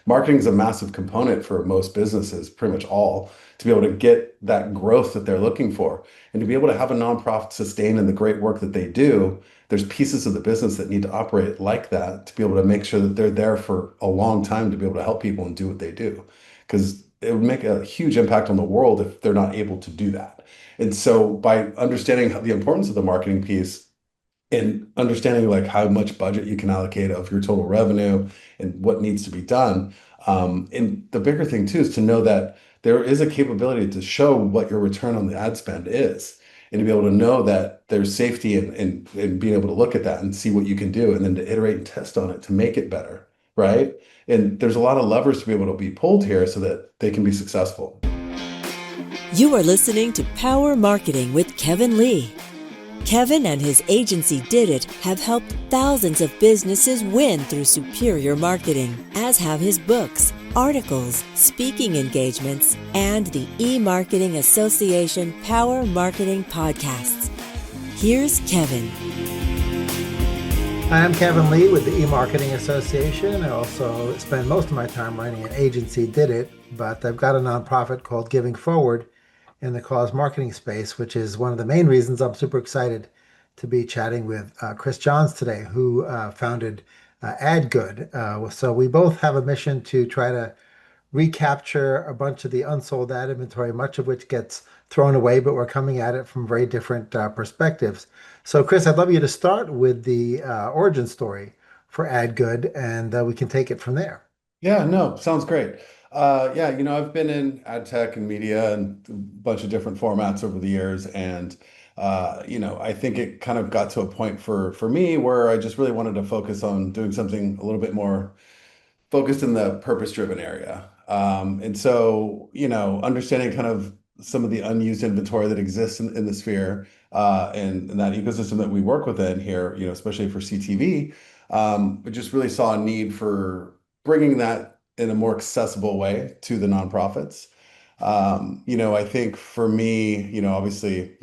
marketing is a massive component for most businesses, pretty much all, to be able to get that growth that they're looking for. And to be able to have a nonprofit sustain in the great work that they do, there's pieces of the business that need to operate like that to be able to make sure that they're there for a long time to be able to help people and do what they do. Because it would make a huge impact on the world if they're not able to do that. And so by understanding the importance of the marketing piece, and understanding like how much budget you can allocate of your total revenue and what needs to be done. And the bigger thing too is to know that there is a capability to show what your return on the ad spend is, and to be able to know that there's safety in being able to look at that and see what you can do, and then to iterate and test on it to make it better, right? And there's a lot of levers to be able to be pulled here so that they can be successful. You are listening to Power Marketing with Kevin Lee. Kevin and his agency Did It have helped thousands of businesses win through superior marketing, as have his books, articles, speaking engagements, and the E-Marketing Association Power Marketing podcasts. Here's Kevin. Hi, I'm Kevin Lee with the E-Marketing Association. I also spend most of my time running an agency Did It, but I've got a nonprofit called Giving Forward in the cause marketing space, which is one of the main reasons I'm super excited to be chatting with Kris Johns today, who founded AdGood. So we both have a mission to try to recapture a bunch of the unsold ad inventory, much of which gets thrown away, but we're coming at it from very different perspectives. So Kris, I'd love you to start with the origin story for AdGood, and we can take it from there. Yeah, no, sounds great. Yeah, I've been in ad tech and media and a bunch of different formats over the years, and I think it kind of got to a point for me where I just really wanted to focus on doing something a little bit more focused in the purpose-driven area. And so, understanding kind of some of the unused inventory that exists in the sphere, and that ecosystem that we work within here, especially for CTV, we just really saw a need for bringing that in a more accessible way to the nonprofits. I think for me, obviously,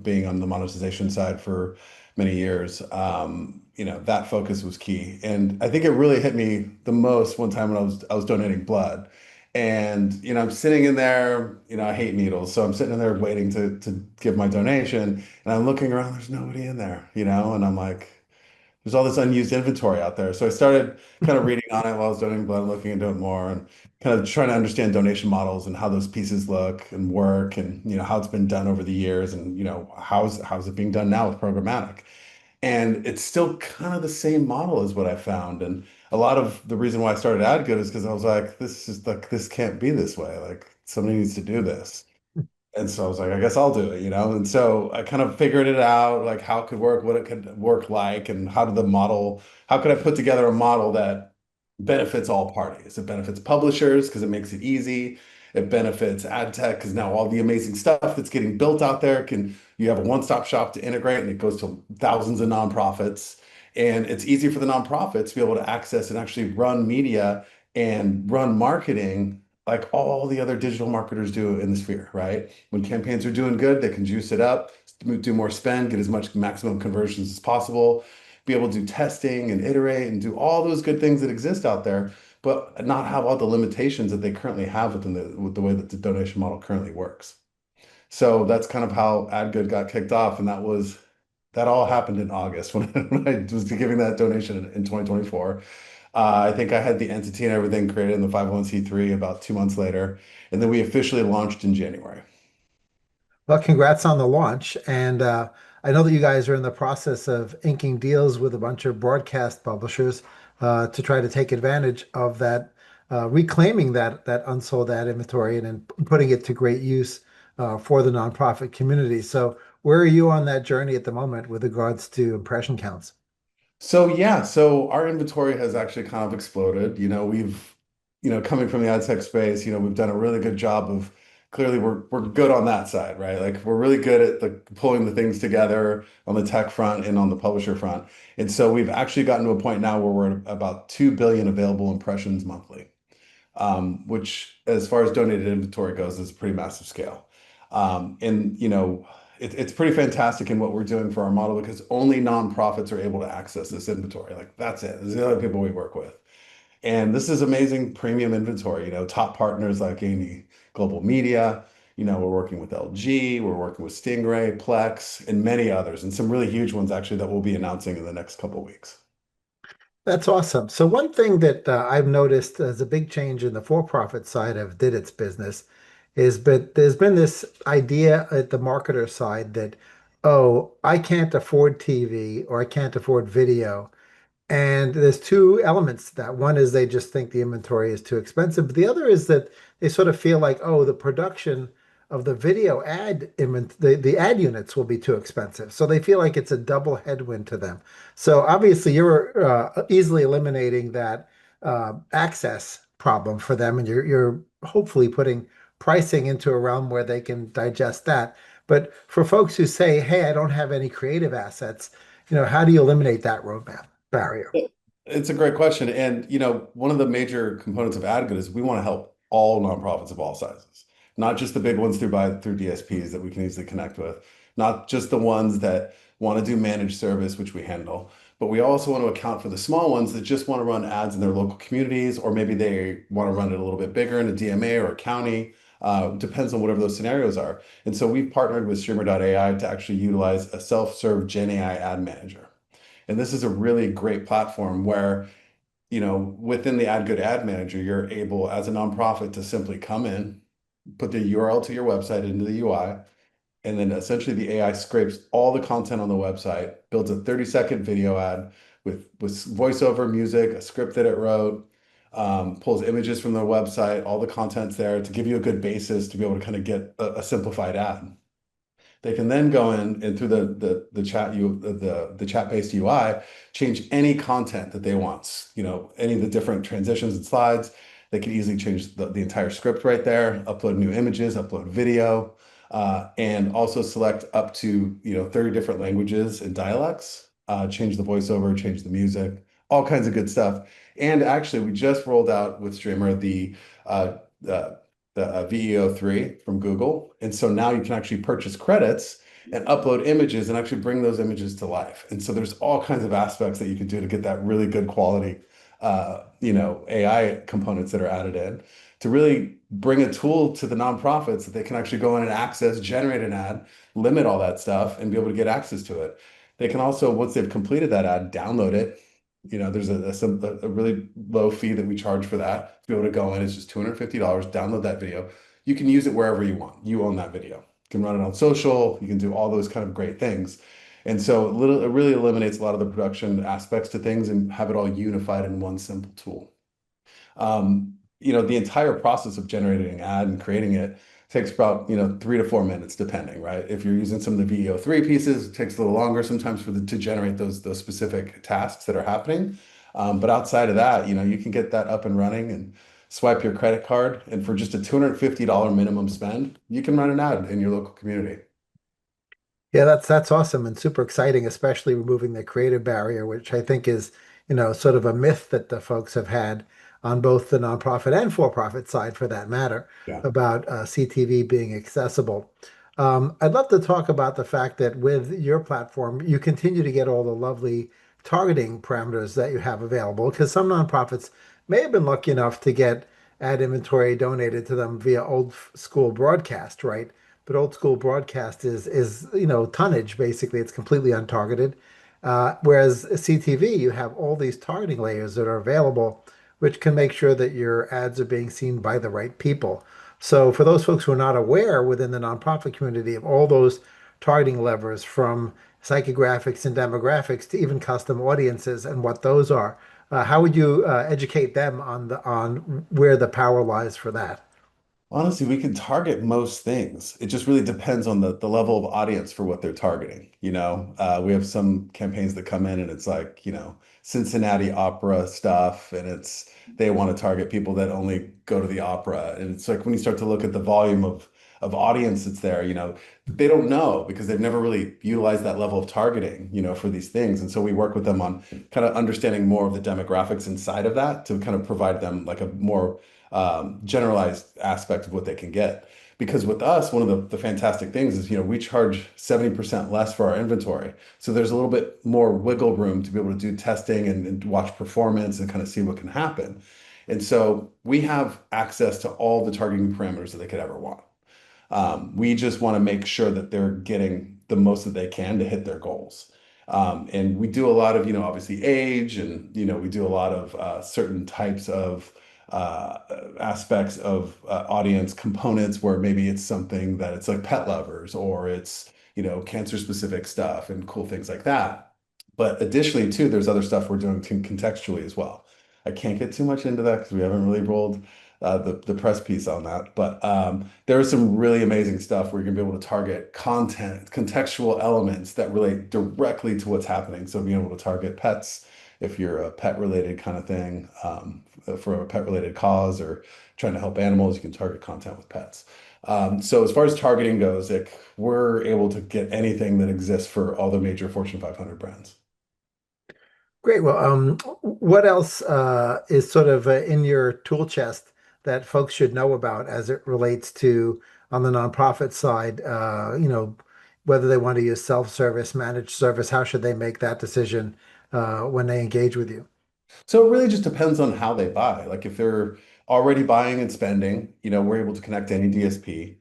being on the monetization side for many years, that focus was key. And I think it really hit me the most one time when I was donating blood. And, I'm sitting in there, I hate needles. So I'm sitting in there waiting to give my donation, and I'm looking around, there's nobody in there, and I'm like, there's all this unused inventory out there. So I started kind of reading on it while I was donating blood and looking into it more, and kind of trying to understand donation models and how those pieces look and work, and how it's been done over the years, and how's it being done now with programmatic. And it's still kind of the same model as what I found. And a lot of the reason why I started AdGood is because I was like, this can't be this way. Like, somebody needs to do this. And so I was like, I guess I'll do it. And so I kind of figured it out, like how it could work, what it could work like, and how could I put together a model that benefits all parties? It benefits publishers because it makes it easy. It benefits ad tech because now all the amazing stuff that's getting built out there, you have a one-stop shop to integrate, and it goes to thousands of nonprofits. And it's easy for the nonprofits to be able to access and actually run media and run marketing like all the other digital marketers do in the sphere, right? When campaigns are doing good, they can juice it up, do more spend, get as much maximum conversions as possible, be able to do testing and iterate and do all those good things that exist out there, but not have all the limitations that they currently have with the way that the donation model currently works. So that's kind of how AdGood got kicked off, and that all happened in August when I was giving that donation in 2024. I think I had the entity and everything created in the 501(c)(3) about 2 months later, and then we officially launched in January. Well, congrats on the launch. And I know that you guys are in the process of inking deals with a bunch of broadcast publishers to try to take advantage of that, reclaiming that unsold ad inventory and then putting it to great use for the nonprofit community. So where are you on that journey at the moment with regards to impression counts? So yeah, so our inventory has actually kind of exploded. Coming from the ad tech space, we've done a really good job of clearly we're good on that side, right? Like we're really good at pulling the things together on the tech front and on the publisher front. And so we've actually gotten to a point now where we're at about 2 billion available impressions monthly, which as far as donated inventory goes is a pretty massive scale. And it's pretty fantastic in what we're doing for our model because only nonprofits are able to access this inventory. Like that's it. There's the other people we work with. And this is amazing premium inventory, top partners like A&E Global Media. We're working with LG, we're working with Stingray, Plex, and many others, and some really huge ones actually that we'll be announcing in the next couple of weeks. That's awesome. So one thing that I've noticed as a big change in the for-profit side of did its business is but there's been this idea at the marketer side that, oh, I can't afford TV or I can't afford video. And there's two elements to that. One is they just think the inventory is too expensive, but the other is that they sort of feel like, oh, the production of the video the ad units will be too expensive. So they feel like it's a double headwind to them. So obviously you're easily eliminating that access problem for them, and you're hopefully putting pricing into a realm where they can digest that. But for folks who say, hey, I don't have any creative assets, how do you eliminate that roadmap barrier? It's a great question. And, one of the major components of AdGood is we want to help all nonprofits of all sizes, not just the big ones through DSPs that we can easily connect with, not just the ones that want to do managed service, which we handle, but we also want to account for the small ones that just want to run ads in their local communities, or maybe they want to run it a little bit bigger in a DMA or a county. Depends on whatever those scenarios are. And so we've partnered with Streamr.ai to actually utilize a self-serve Gen AI ad manager. And this is a really great platform where, within the AdGood Ad Manager, you're able, as a nonprofit, to simply come in, put the URL to your website into the UI, and then essentially the AI scrapes all the content on the website, builds a 30-second video ad with voiceover music, a script that it wrote, pulls images from their website, all the content's there to give you a good basis to be able to kind of get a simplified ad. They can then go in and through the chat-based UI, change any content that they want. Any of the different transitions and slides. They can easily change the entire script right there, upload new images, upload video, and also select up to 30 different languages and dialects. Change the voiceover, change the music, all kinds of good stuff. And actually, we just rolled out with Streamr uh, the VEO3 from Google. And so now you can actually purchase credits and upload images and actually bring those images to life. And so there's all kinds of aspects that you can do to get that really good quality, AI components that are added in to really bring a tool to the nonprofits that they can actually go in and access, generate an ad, limit all that stuff, and be able to get access to it. They can also, once they've completed that ad, download it. There's a really low fee that we charge for that to be able to go in. It's just $250, download that video. You can use it wherever you want. You own that video. You can run it on social. You can do all those kind of great things. And so it really eliminates a lot of the production aspects to things and have it all unified in one simple tool. The entire process of generating an ad and creating it takes about 3 to 4 minutes depending, right? If you're using some of the VEO3 pieces, it takes a little longer sometimes to generate those specific tasks that are happening. But outside of that, you can get that up and running and swipe your credit card, and for just a $250 minimum spend, you can run an ad in your local community. Yeah, that's awesome and super exciting, especially removing the creative barrier, which I think is, sort of a myth that the folks have had on both the nonprofit and for-profit side, for that matter, Yeah. about CTV being accessible. I'd love to talk about the fact that with your platform, you continue to get all the lovely targeting parameters that you have available, because some nonprofits may have been lucky enough to get ad inventory donated to them via old school broadcast, right? But old school broadcast is tonnage basically. It's completely untargeted. Whereas CTV, you have all these targeting layers that are available, which can make sure that your ads are being seen by the right people. So for those folks who are not aware within the nonprofit community of all those targeting levers, from psychographics and demographics to even custom audiences and what those are, how would you educate them on where the power lies for that? Honestly, we can target most things. It just really depends on the level of audience for what they're targeting. We have some campaigns that come in and it's like, Cincinnati opera stuff, and they want to target people that only go to the opera. And it's like when you start to look at the volume of of audience that's there, they don't know because they've never really utilized that level of targeting, for these things. And so we work with them on kind of understanding more of the demographics inside of that to kind of provide them like a more generalized aspect of what they can get. Because with us, one of the fantastic things is, we charge 70% less for our inventory. So there's a little bit more wiggle room to be able to do testing and watch performance and kind of see what can happen. And so we have access to all the targeting parameters that they could ever want. We just want to make sure that they're getting the most that they can to hit their goals. And we do a lot of, obviously age and, we do a lot of certain types of uh, aspects of audience components where maybe it's something that it's like pet lovers or it's, cancer specific stuff and cool things like that. But additionally, too, there's other stuff we're doing contextually as well. I can't get too much into that because we haven't really rolled the press piece on that. But there is some really amazing stuff where you're gonna be able to target content, contextual elements that relate directly to what's happening. So being able to target pets if you're a pet related kind of thing, for a pet related cause or trying to help animals, you can target content with pets. So as far as targeting goes, like we're able to get anything that exists for all the major Fortune 500 brands. Great. Well, what else is sort of in your tool chest that folks should know about as it relates to on the nonprofit side? Whether they want to use self-service, managed service, how should they make that decision when they engage with you? So it really just depends on how they buy. Like if they're already buying and spending, we're able to connect to any DSP.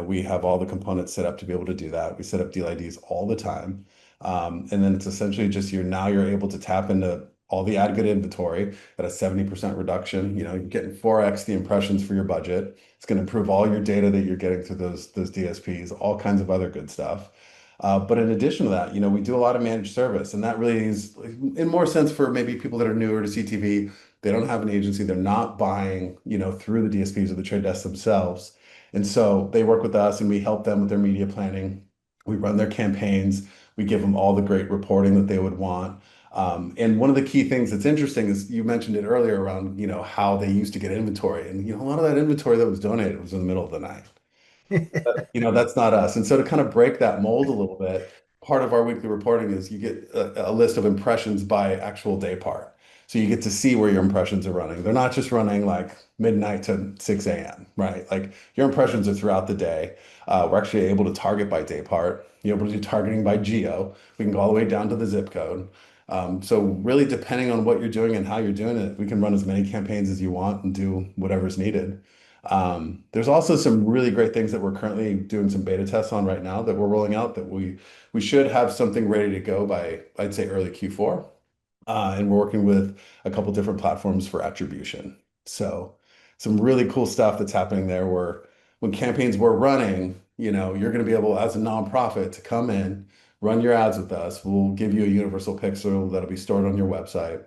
We have all the components set up to be able to do that. We set up deal IDs all the time. And then it's essentially just you're able to tap into all the AdGood inventory at a 70% reduction. You're getting 4x the impressions for your budget. It's going to improve all your data that you're getting through those DSPs, all kinds of other good stuff. But in addition to that, we do a lot of managed service, and that really is in more sense for maybe people that are newer to CTV. They don't have an agency. They're not buying, through the DSPs or the trade desks themselves. And so they work with us and we help them with their media planning. We run their campaigns. We give them all the great reporting that they would want. And one of the key things that's interesting is you mentioned it earlier around, how they used to get inventory. And, a lot of that inventory that was donated was in the middle of the night. That's not us. And so to kind of break that mold a little bit, part of our weekly reporting is you get a list of impressions by actual day part. So you get to see where your impressions are running. They're not just running like midnight to 6 a.m., right? Like your impressions are throughout the day. We're actually able to target by day part. You're able to do targeting by geo. We can go all the way down to the zip code. So really depending on what you're doing and how you're doing it, we can run as many campaigns as you want and do whatever's needed. There's also some really great things that we're currently doing some beta tests on right now that we're rolling out that we should have something ready to go by, I'd say, early Q4. And we're working with a couple different platforms for attribution. So some really cool stuff that's happening there where when campaigns were running, you're going to be able, as a nonprofit, to come in, run your ads with us. We'll give you a universal pixel that'll be stored on your website.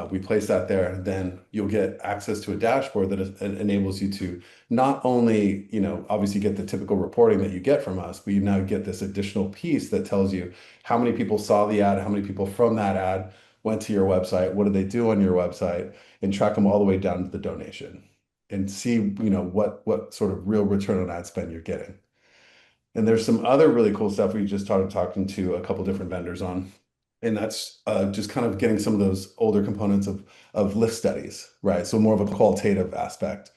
We place that there, and then you'll get access to a dashboard that enables you to not only, obviously get the typical reporting that you get from us, but you now get this additional piece that tells you how many people saw the ad, how many people from that ad went to your website, what did they do on your website, and track them all the way down to the donation and see, what sort of real return on ad spend you're getting. And there's some other really cool stuff we just started talking to a couple different vendors on. And that's just kind of getting some of those older components of lift studies, right? So more of a qualitative aspect.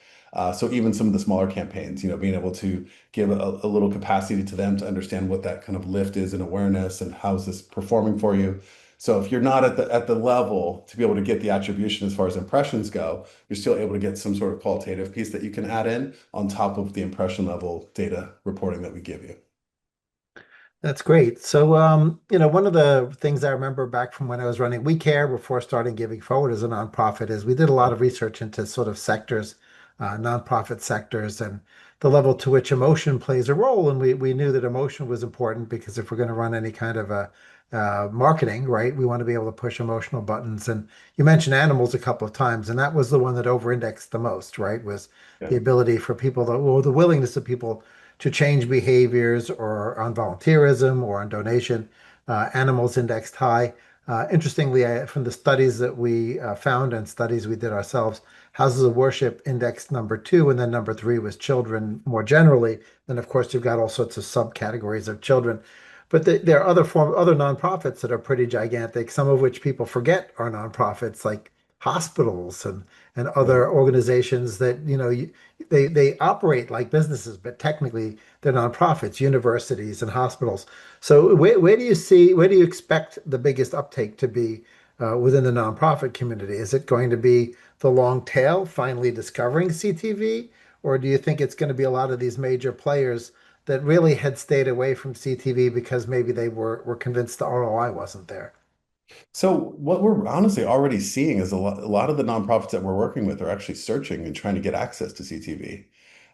So even some of the smaller campaigns, being able to give a little capacity to them to understand what that kind of lift is and awareness and how is this performing for you. So if you're not at the level to be able to get the attribution as far as impressions go, you're still able to get some sort of qualitative piece that you can add in on top of the impression level data reporting that we give you. That's great. So, one of the things I remember back from when I was running We Care before starting Giving Forward as a nonprofit is we did a lot of research into sort of sectors, nonprofit sectors, and the level to which emotion plays a role. And we knew that emotion was important because if we're going to run any kind of a marketing, right, we want to be able to push emotional buttons. And you mentioned animals a couple of times, and that was the one that over-indexed the most, right? Was Yeah. the ability for people to, or the willingness of people to change behaviors or on volunteerism or on donation. Animals indexed high. Interestingly, from the studies that we found and studies we did ourselves, houses of worship indexed number two, and then number three was children more generally. Then, of course, you've got all sorts of subcategories of children. But there are other nonprofits that are pretty gigantic, some of which people forget are nonprofits, like hospitals and Right. other organizations that, they operate like businesses, but technically they're nonprofits, universities and hospitals. So where do you expect the biggest uptake to be within the nonprofit community? Is it going to be the long tail finally discovering CTV, or do you think it's going to be a lot of these major players that really had stayed away from CTV because maybe they were convinced the ROI wasn't there? So what we're honestly already seeing is a lot of the nonprofits that we're working with are actually searching and trying to get access to CTV.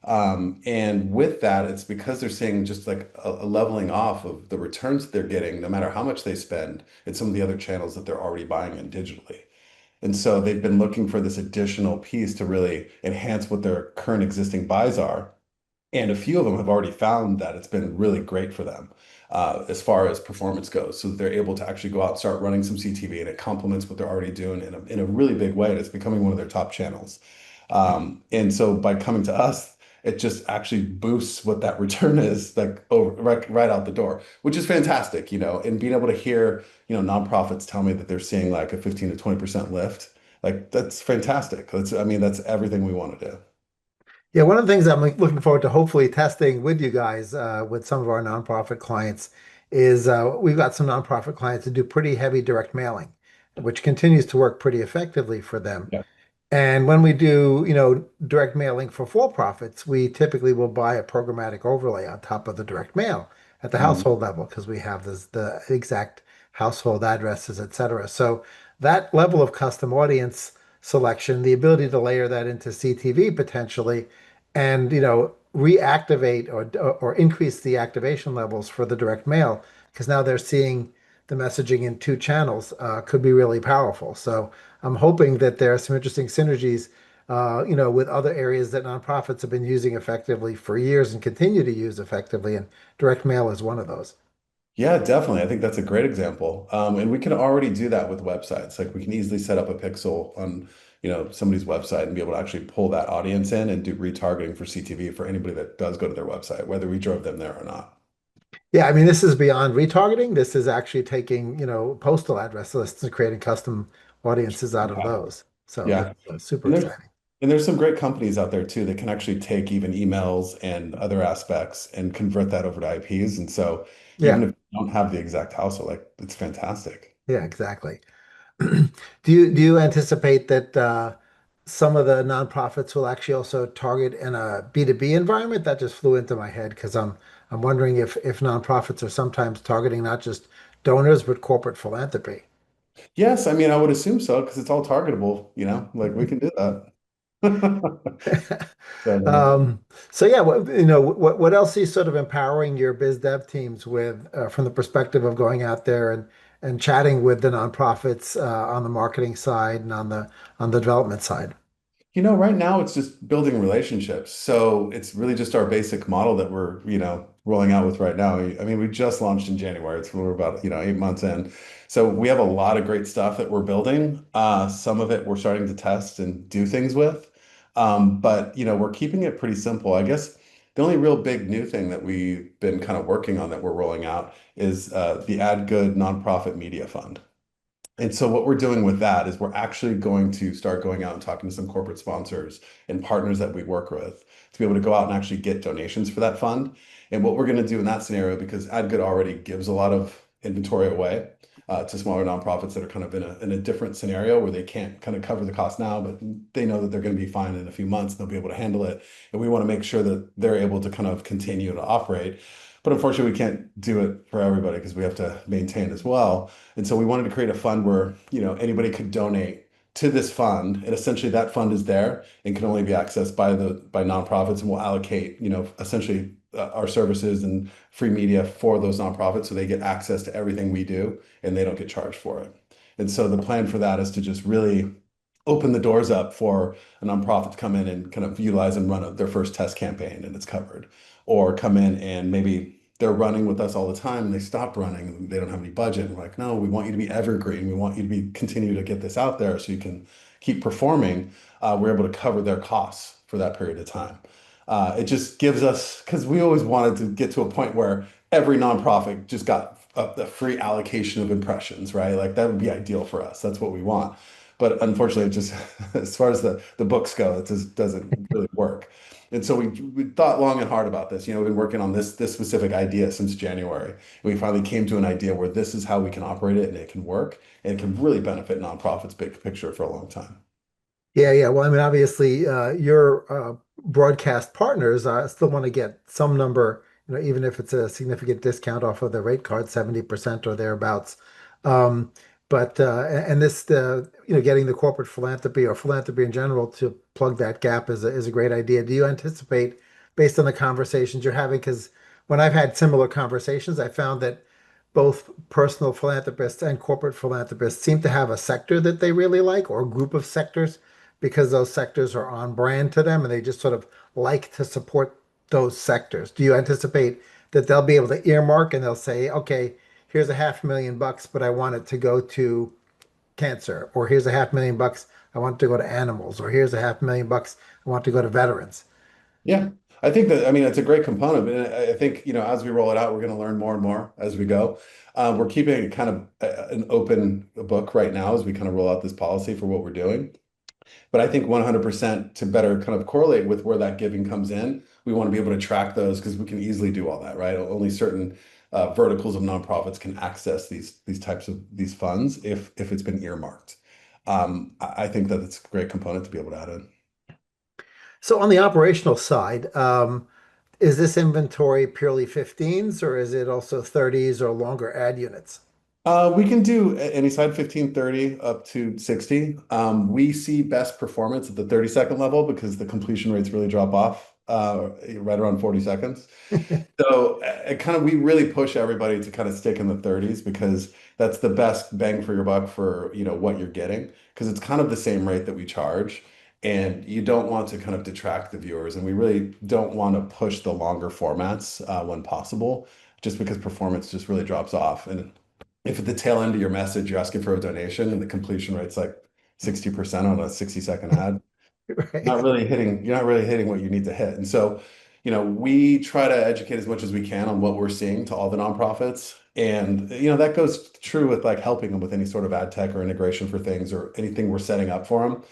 And with that, it's because they're seeing just like a leveling off of the returns that they're getting, no matter how much they spend in some of the other channels that they're already buying in digitally. And so they've been looking for this additional piece to really enhance what their current existing buys are. And a few of them have already found that it's been really great for them as far as performance goes. So they're able to actually go out and start running some CTV, and it complements what they're already doing in a really big way. And it's becoming one of their top channels. And so by coming to us, it just actually boosts what that return is like over right out the door, which is fantastic, and being able to hear, nonprofits tell me that they're seeing like a 15 to 20% lift. Like that's fantastic. I mean, that's everything we want to do. Yeah, one of the things I'm looking forward to hopefully testing with you guys, with some of our nonprofit clients, is we've got some nonprofit clients that do pretty heavy direct mailing, which continues to work pretty effectively for them. Yeah. And when we do, direct mailing for for-profits, we typically will buy a programmatic overlay on top of the direct mail at the Mhm. household level because we have the exact household addresses, et cetera. So that level of custom audience selection, the ability to layer that into CTV potentially, and reactivate or increase the activation levels for the direct mail, because now they're seeing the messaging in two channels, could be really powerful. So I'm hoping that there are some interesting synergies, with other areas that nonprofits have been using effectively for years and continue to use effectively, and direct mail is one of those. Yeah, definitely. I think that's a great example. And we can already do that with websites. Like we can easily set up a pixel on, somebody's website and be able to actually pull that audience in and do retargeting for CTV for anybody that does go to their website, whether we drove them there or not. Yeah, I mean, this is beyond retargeting. This is actually taking, postal address lists and creating custom audiences out of Yeah. those. So Yeah. that's super And there's exciting. and there's some great companies out there too that can actually take even emails and other aspects and convert that over to IPs. And so even Yeah, if you don't have the exact household, like it's fantastic. yeah, exactly. Do you anticipate that some of the nonprofits will actually also target in a B2B environment? That just flew into my head because I'm wondering if nonprofits are sometimes targeting not just donors but corporate philanthropy. Yes, I mean I would assume so because it's all targetable, like we can do that. But Um, so yeah, what else is sort of empowering your biz dev teams with, from the perspective of going out there and chatting with the nonprofits on the marketing side and on the development side? right now it's just building relationships. So it's really just our basic model that we're, rolling out with right now. I mean, we just launched in January. We're about, 8 months in. So we have a lot of great stuff that we're building. Some of it we're starting to test and do things with. But, we're keeping it pretty simple. I guess the only real big new thing that we've been kind of working on that we're rolling out is the AdGood nonprofit media fund. And so what we're doing with that is we're actually going to start going out and talking to some corporate sponsors and partners that we work with to be able to go out and actually get donations for that fund. And what we're going to do in that scenario, because AdGood already gives a lot of inventory away to smaller nonprofits that are kind of in a different scenario where they can't kind of cover the cost now, but they know that they're going to be fine in a few months. They'll be able to handle it. And we want to make sure that they're able to kind of continue to operate. But unfortunately, we can't do it for everybody because we have to maintain as well. And so we wanted to create a fund where, anybody could donate to this fund, and essentially that fund is there and can only be accessed by nonprofits, and we'll allocate, essentially our services and free media for those nonprofits so they get access to everything we do and they don't get charged for it. And so the plan for that is to just really open the doors up for a nonprofit to come in and kind of utilize and run their first test campaign and it's covered, or come in and maybe they're running with us all the time and they stop running. They don't have any budget. And we're like, no, we want you to be evergreen. We want you to be continue to get this out there so you can keep performing. We're able to cover their costs for that period of time. It just gives us, because we always wanted to get to a point where every nonprofit just got a free allocation of impressions, right? Like that would be ideal for us. That's what we want. But unfortunately, it just as far as the books go, it just doesn't really work. And so we thought long and hard about this. We've been working on this specific idea since January. And we finally came to an idea where this is how we can operate it and it can work and it can really benefit nonprofits big picture for a long time. Yeah, yeah. Well, I mean, obviously, your broadcast partners still want to get some number, even if it's a significant discount off of the rate card, 70% or thereabouts. Um, but and this, getting the corporate philanthropy or philanthropy in general to plug that gap is a great idea. Do you anticipate, based on the conversations you're having, because when I've had similar conversations, I found that both personal philanthropists and corporate philanthropists seem to have a sector that they really like or a group of sectors because those sectors are on brand to them and they just sort of like to support those sectors. Do you anticipate that they'll be able to earmark and they'll say, okay, here's a $500,000, but I want it to go to cancer, or here's a $500,000, I want it to go to animals, or here's a $500,000, I want it to go to veterans. Yeah, I think that, I mean, it's a great component. And I think, as we roll it out, we're going to learn more and more as we go. We're keeping it kind of an open book right now as we kind of roll out this policy for what we're doing. But I think 100% to better kind of correlate with where that giving comes in, we want to be able to track those because we can easily do all that, right? Only certain verticals of nonprofits can access these types of these funds if it's been earmarked. I think that it's a great component to be able to add in. So on the operational side, is this inventory purely 15s or is it also 30s or longer ad units? We can do any side 15, 30 up to 60. We see best performance at the 30-second level because the completion rates really drop off right around 40 seconds. So it kind of we really push everybody to kind of stick in the 30s because that's the best bang for your buck for what you're getting because it's kind of the same rate that we charge and you don't want to kind of detract the viewers and we really don't want to push the longer formats when possible just because performance just really drops off and if at the tail end of your message you're asking for a donation and the completion rate's like 60% on a 60-second ad, Right. you're not really hitting what you need to hit. And so, we try to educate as much as we can on what we're seeing to all the nonprofits. And, that goes true with like helping them with any sort of ad tech or integration for things or anything we're setting up for them.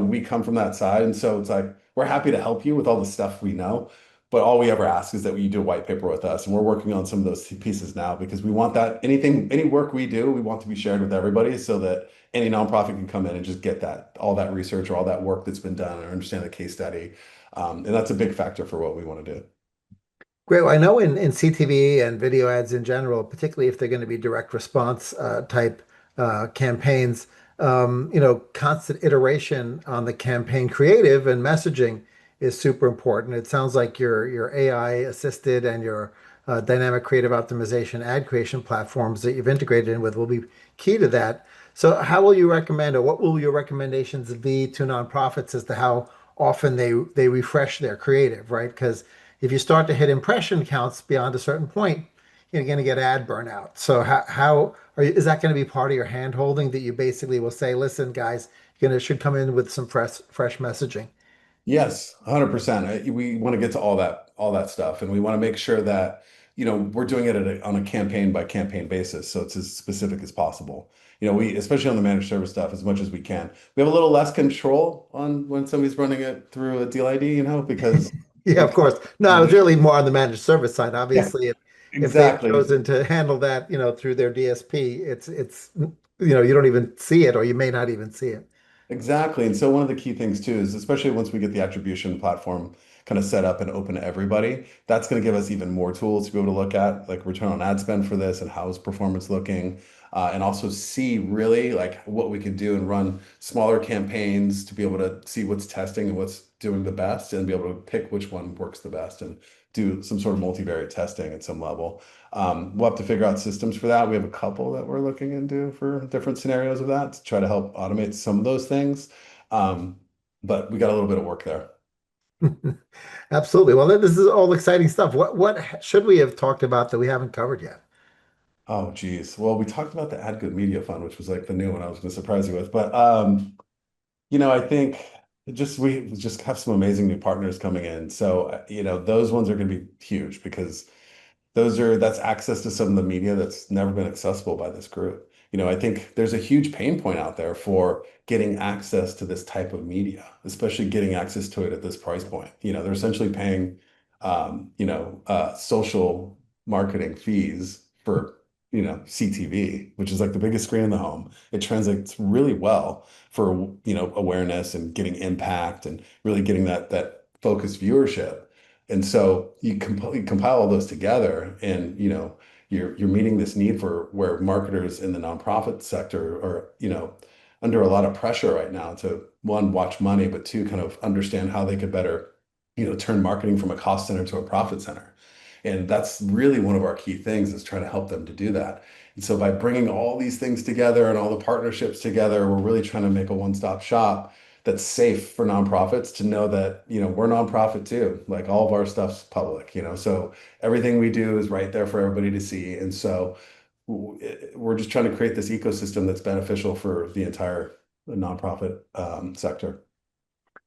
We come from that side. And so it's like, we're happy to help you with all the stuff we know. But all we ever ask is that you do a white paper with us. And we're working on some of those pieces now because we want that any work we do, we want to be shared with everybody so that any nonprofit can come in and just get all that research or all that work that's been done or understand the case study. And that's a big factor for what we want to do. Great. Well, I know in CTV and video ads in general, particularly if they're going to be direct response type campaigns, constant iteration on the campaign creative and messaging is super important. It sounds like your AI assisted and your dynamic creative optimization ad creation platforms that you've integrated in with will be key to that. So, how will you recommend, or what will your recommendations be to nonprofits as to how often they refresh their creative, right? Because if you start to hit impression counts beyond a certain point, you're going to get ad burnout. So is that going to be part of your hand holding that you basically will say, listen, guys, you're going to should come in with some fresh messaging. Yes, 100%. We want to get to all that stuff, and we want to make sure that we're doing it on a campaign by campaign basis, so it's as specific as possible. We especially on the managed service stuff as much as we can. We have a little less control on when somebody's running it through a deal ID, because Yeah, we of course. No, I was really more on the managed service side. yeah, Obviously, if they've exactly. chosen to handle that, through their DSP, you don't even see it, or you may not even see it. Exactly. And so one of the key things too is especially once we get the attribution platform kind of set up and open to everybody, that's going to give us even more tools to be able to look at like return on ad spend for this and how is performance looking, and also see really like what we could do and run smaller campaigns to be able to see what's testing and what's doing the best and be able to pick which one works the best and do some sort of multivariate testing at some level. We'll have to figure out systems for that. We have a couple that we're looking into for different scenarios of that to try to help automate some of those things. Um, but we got a little bit of work there. Absolutely. Well, this is all exciting stuff. What should we have talked about that we haven't covered yet? Oh, geez. Well, we talked about the AdGood Media Fund, which was like the new one I was going to surprise you with. But I think we just have some amazing new partners coming in. So, those ones are going to be huge because that's access to some of the media that's never been accessible by this group. I think there's a huge pain point out there for getting access to this type of media, especially getting access to it at this price point. They're essentially paying, social marketing fees for, CTV, which is like the biggest screen in the home. It translates really well for, awareness and getting impact and really getting that focused viewership. And so you compile all those together, and you're meeting this need for where marketers in the nonprofit sector are under a lot of pressure right now to one, watch money, but two, kind of understand how they could better turn marketing from a cost center to a profit center. And that's really one of our key things, is trying to help them to do that. And so by bringing all these things together and all the partnerships together, we're really trying to make a one-stop shop that's safe for nonprofits to know that, we're nonprofit too. Like, all of our stuff's public, so everything we do is right there for everybody to see. And so we're just trying to create this ecosystem that's beneficial for the entire nonprofit sector.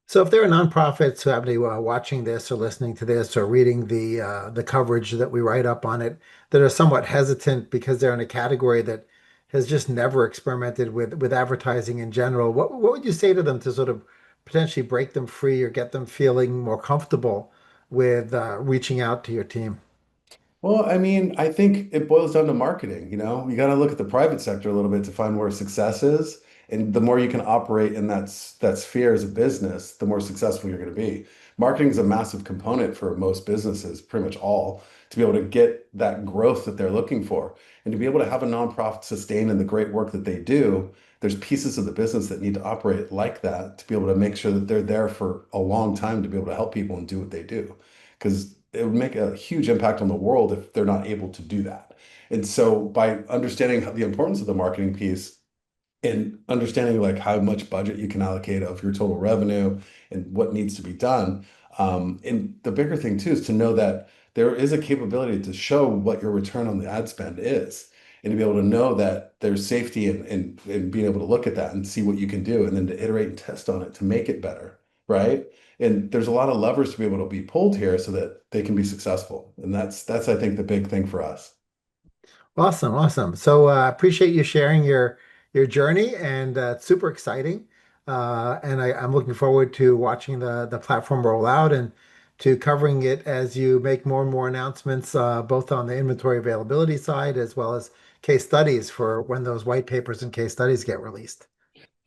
So, if there are nonprofits who happen to be watching this or listening to this or reading the coverage that we write up on it, that are somewhat hesitant because they're in a category that has just never experimented with advertising in general, what would you say to them to sort of potentially break them free or get them feeling more comfortable with reaching out to your team? Well, I mean, I think it boils down to marketing. You got to look at the private sector a little bit to find where success is. And the more you can operate in that sphere as a business, the more successful you're going to be. Marketing is a massive component for most businesses, pretty much all, to be able to get that growth that they're looking for. And to be able to have a nonprofit sustain in the great work that they do, there's pieces of the business that need to operate like that to be able to make sure that they're there for a long time to be able to help people and do what they do. Because it would make a huge impact on the world if they're not able to do that. And so by understanding the importance of the marketing piece and understanding like how much budget you can allocate of your total revenue and what needs to be done. And the bigger thing too is to know that there is a capability to show what your return on the ad spend is, and to be able to know that there's safety and being able to look at that and see what you can do, and then to iterate and test on it to make it better, right? And there's a lot of levers to be able to be pulled here so that they can be successful. And that's I think the big thing for us. Awesome, awesome. So appreciate you sharing your journey, and it's super exciting. And I'm looking forward to watching the platform roll out and to covering it as you make more and more announcements, both on the inventory availability side as well as case studies for when those white papers and case studies get released.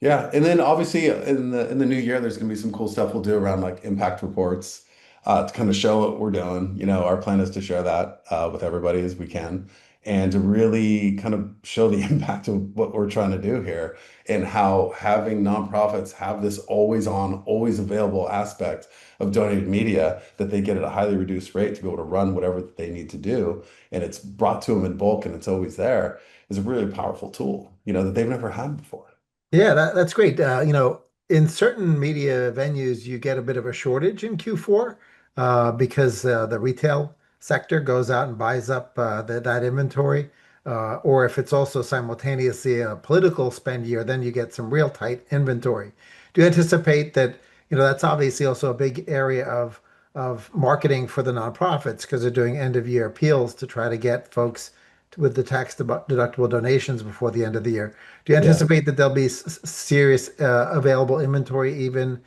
Yeah, and then obviously in the new year, there's gonna be some cool stuff we'll do around like impact reports to kind of show what we're doing. Our plan is to share that with everybody as we can, and to really kind of show the impact of what we're trying to do here, and how having nonprofits have this always on, always available aspect of donated media that they get at a highly reduced rate to be able to run whatever they need to do, and it's brought to them in bulk and it's always there, is a really powerful tool, that they've never had before. Yeah, that's great. In certain media venues, you get a bit of a shortage in Q4 because the retail sector goes out and buys up that inventory. Or if it's also simultaneously a political spend year, then you get some real tight inventory. Do you anticipate that, that's obviously also a big area of marketing for the nonprofits because they're doing end of year appeals to try to get folks with the tax deductible donations before the end of the year. Do you Yeah. anticipate that there'll be serious available inventory even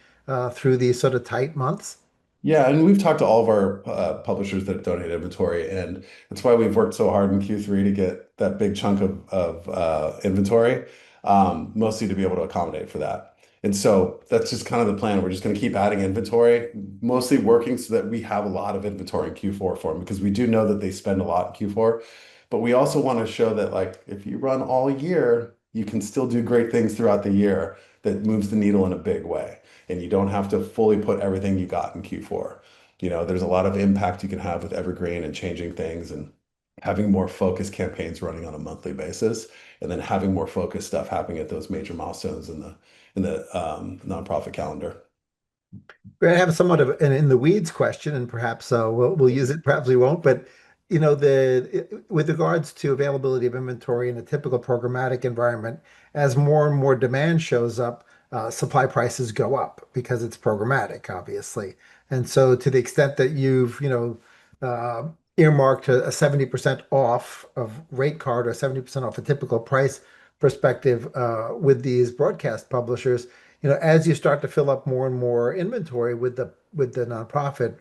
through these sort of tight months? Yeah, and we've talked to all of our publishers that donate inventory, and that's why we've worked so hard in Q3 to get that big chunk of inventory, mostly to be able to accommodate for that. And so that's just kind of the plan. We're just going to keep adding inventory, mostly working so that we have a lot of inventory in Q4 for them, because we do know that they spend a lot in Q4. But we also want to show that, like, if you run all year, you can still do great things throughout the year that moves the needle in a big way, and you don't have to fully put everything you got in Q4. There's a lot of impact you can have with Evergreen and changing things and having more focused campaigns running on a monthly basis, and then having more focused stuff happening at those major milestones in the nonprofit calendar. We're going to have somewhat of an in the weeds question, and perhaps we'll use it, perhaps we won't. But with regards to availability of inventory in a typical programmatic environment, as more and more demand shows up, supply prices go up because it's programmatic, obviously. And so, to the extent that you've earmarked a 70% off of rate card or 70% off a typical price perspective with these broadcast publishers, as you start to fill up more and more inventory with the nonprofit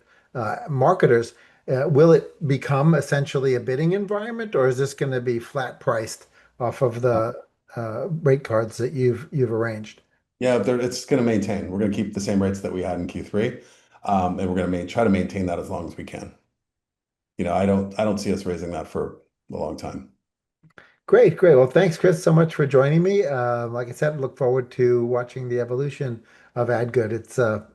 marketers, will it become essentially a bidding environment, or is this going to be flat priced off of the rate cards that you've arranged? Yeah, it's going to maintain. We're going to keep the same rates that we had in Q3, and we're going to try to maintain that as long as we can. I don't see us raising that for a long time. Great, great. Well, thanks, Kris, so much for joining me. Like I said, look forward to watching the evolution of AdGood.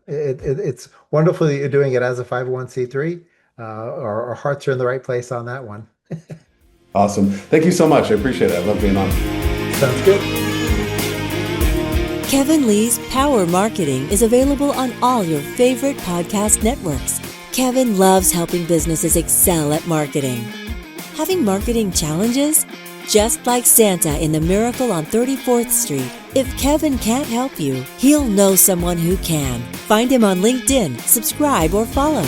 It's wonderful that you're doing it as a 501(c)(3). Our hearts are in the right place on that one. Awesome. Thank you so much. I appreciate it. I love being on. Sounds good. Kevin Lee's Power Marketing is available on all your favorite podcast networks. Kevin loves helping businesses excel at marketing. Having marketing challenges? Just like Santa in The Miracle on 34th Street, if Kevin can't help you, he'll know someone who can. Find him on LinkedIn, subscribe, or follow.